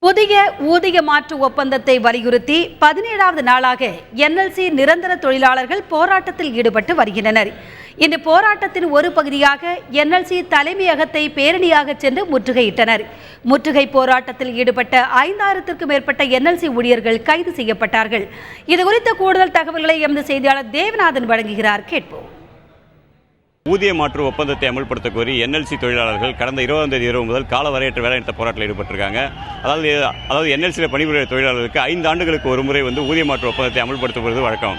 புதிய ஊதிய மாற்று ஒப்பந்தத்தை வலியுறுத்தி 17வது நாளாக என்எல்சி நிரந்தர தொழிலாளர்கள் போராட்டத்தில் ஈடுபட்டு வருகின்றனர். இந்த போராட்டத்தின் ஒரு பகுதியாக என்எல்சி தலைமையகத்தை பேரணியாக சென்று முற்றுகையிட்டனர். முற்றுகை போராட்டத்தில் ஈடுபட்ட 5000த்திற்கும் மேற்பட்ட என்எல்சி ஊழியர்கள் கைது செய்யப்பட்டார்கள். இதுகுறித்த கூடுதல் தகவல்களை எமது செய்தியாளர் தேவநாதன் வழங்குகிறார். கேட்போம். ஊதிய மாற்று ஒப்பந்தத்தை அமல்படுத்த கோரி என்எல்சி தொழிலாளர்கள் கடந்த 20ஆம் தேதி இரவு முதல் காலவரையற்ற வேலைநிறுத்த போராட்டத்தில் ஈடுபட்டிருக்காங்க. அதாவது என்எல்சியில் பணிபுரிய தொழிலாளர்களுக்கு 5 ஆண்டுகளுக்கு ஒரு முறை ஊதிய மாற்று ஒப்பந்தத்தை அமல்படுத்துவது வழக்கம்.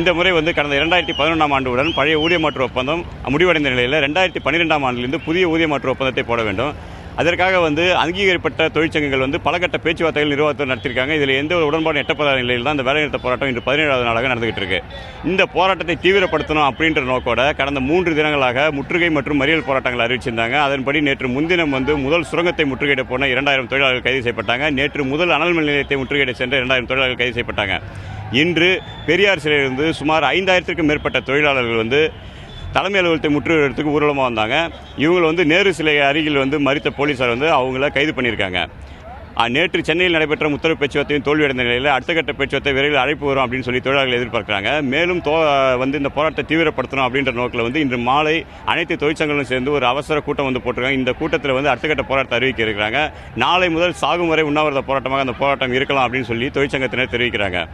இந்த முறை கடந்த 2011ஆம் ஆண்டுடன் பழைய ஊதிய மாற்று ஒப்பந்தம் முடிவடைந்த நிலையில் 2012ஆம் ஆண்டிலிருந்து புதிய ஊதிய மாற்று ஒப்பந்தத்தை போட வேண்டும். அதற்காக அங்கீகரிக்கப்பட்ட தொழிற்சங்கங்கள் பல கட்ட பேச்சுவார்த்தைகள் நிர்வாகத்தில் நடத்தியிருக்காங்க. இதில் எந்த ஒரு உடன்பாடு எட்டப்படாத நிலையில் தான் இந்த வேலைநிறுத்த போராட்டம் இன்று 17வது நாளாக நடந்துகிட்டு இருக்கு. இந்த போராட்டத்தை தீவிரப்படுத்தணும் அப்படின்ற நோக்கோட கடந்த 3 தினங்களாக முற்றுகை மற்றும் மறியல் போராட்டங்கள் அறிவிச்சிருந்தாங்க. அதன்படி நேற்று முன்தினம் முதல் சுரங்கத்தை முற்றுகையிட போன 2000 தொழிலாளர்கள் கைது செய்யப்பட்டாங்க. நேற்று முதல் அனல் மின் நிலையத்தை முற்றுகையிட சென்ற 2000 தொழிலாளர்கள் கைது செய்யப்பட்டாங்க. இன்று பெரியார் சிலையிலிருந்து சுமார் 5000த்திற்கும் மேற்பட்ட தொழிலாளர்கள் தலைமை அலுவலகத்தை முற்றுகையிடத்துக்கு ஊர்வலமாக வந்தாங்க. இவங்க நேரு சிலை அருகில் மறித்த போலீசார் அவங்கள கைது பண்ணியிருக்காங்க. நேற்று சென்னையில் நடைபெற்ற முத்தரவு பேச்சுவார்த்தையும் தோல்வியடைந்த நிலையில் அடுத்த கட்ட பேச்சுவார்த்தை விரைவில் அழைப்பு வரும் அப்படின்னு சொல்லி தொழிலாளர்கள் எதிர்பார்க்கிறாங்க. மேலும் இந்த போராட்டத்தை தீவிரப்படுத்தணும் அப்படின்ற நோக்கில் இன்று மாலை அனைத்து தொழிற்சங்கங்களும் சேர்ந்து ஒரு அவசர கூட்டம் போட்டிருக்காங்க. இந்த கூட்டத்தில் அடுத்த கட்ட போராட்டத்தை அறிவிக்க இருக்கிறாங்க. நாளை முதல் சாகும் வரை உண்ணாவிரத போராட்டமாக அந்த போராட்டம் இருக்கலாம் அப்படின்னு சொல்லி தொழிற்சங்கத்தினர் தெரிவிக்கிறாங்க.